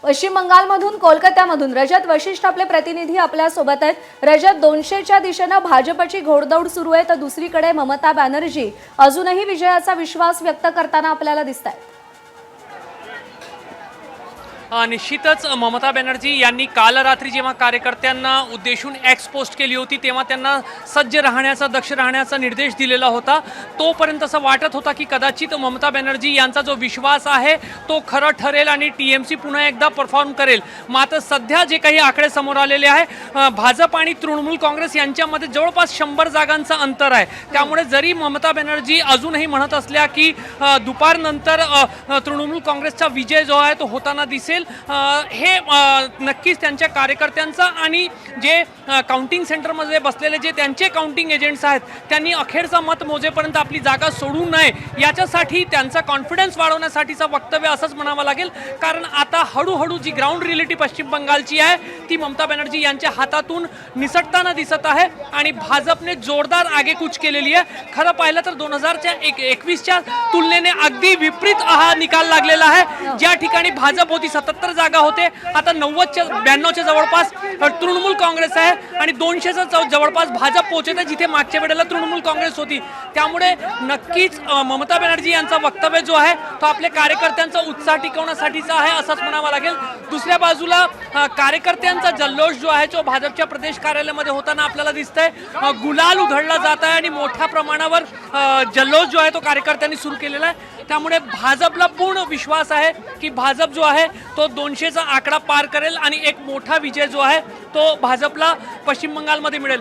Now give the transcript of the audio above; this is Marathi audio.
पश्चिम बंगालमधून कोलकात्यामधून रजत वशिष्ठ आपले प्रतिनिधी आपल्या सोबत आहेत। रजत, 200च्या दिशेने भाजपची घोडदौड सुरू आहे, तर दुसरीकडे ममता बॅनर्जी अजूनही विजयाचा विश्वास व्यक्त करताना आपल्याला दिसतायत। निश्चितच ममता बॅनर्जी यांनी काल रात्री जेव्हा कार्यकर्त्यांना उद्देशून एक्स पोस्ट केली होती तेव्हा त्यांना सज्ज राहण्याचा, दक्ष राहण्याचा निर्देश दिलेला होता। तोपर्यंत असं वाटत होता की कदाचित ममता बॅनर्जी यांचा जो विश्वास आहे तो खरं ठरेल आणि टीएमसी पुन्हा एकदा परफॉर्म करेल। मात्र सध्या जे काही आकडे समोर आलेले आहे, भाजप आणि तृणमूल काँग्रेस यांच्यामध्ये जवळपास 100 जागांचं अंतर आहे। त्यामुळे जरी ममता बॅनर्जी अजूनही म्हणत असल्या की दुपारनंतर तृणमूल काँग्रेसचा विजय जो आहे तो होताना दिसेल, हे नक्कीच त्यांच्या कार्यकर्त्यांचा आणि जे काउंटिंग सेंटरमध्ये बसलेले जे त्यांचे काउंटिंग एजंट्स आहेत त्यांनी अखेरचा मत मोजेपर्यंत आपली जागा सोडू नये याच्यासाठी त्यांचा कॉन्फिडन्स वाढवण्यासाठीचं वक्तव्य असंच म्हणावं लागेल। कारण आता हळूहळू जी ग्राउंड रिअलिटी पश्चिम बंगालची आहे ती ममता बॅनर्जी यांच्या हातातून निसटताना दिसत आहे आणि भाजपने जोरदार आगेकूच केलेली आहे। खरं पाहिलं तर 2021च्या तुलनेने अगदी विपरीत हा निकाल लागलेला आहे। ज्या ठिकाणी भाजप होती 77 जागा होते, आता 92च्या जवळपास तृणमूल काँग्रेस आहे आणि 200च्या जवळपास भाजप पोहोचत आहे, जिथे मागच्या वेळेला तृणमूल काँग्रेस होती। त्यामुळे नक्कीच ममता बॅनर्जी यांचा वक्तव्य जो आहे तो आपल्या कार्यकर्त्यांचा उत्साह टिकवण्यासाठीचा आहे असंच म्हणावं लागेल। दुसऱ्या बाजूला कार्यकर्त्यांचा जल्लोष जो आहे तो भाजपच्या प्रदेश कार्यालयामध्ये होताना आपल्याला दिसतंय। गुलाल उधळला जात आहे आणि मोठ्या प्रमाणावर जल्लोष जो आहे तो कार्यकर्त्यांनी सुरू केलेला आहे। त्यामुळे भाजपला पूर्ण विश्वास आहे की भाजप जो आहे तो 200चा आकडा पार करेल आणि एक मोठा विजय जो आहे तो भाजपला पश्चिम बंगालमध्ये मिळेल।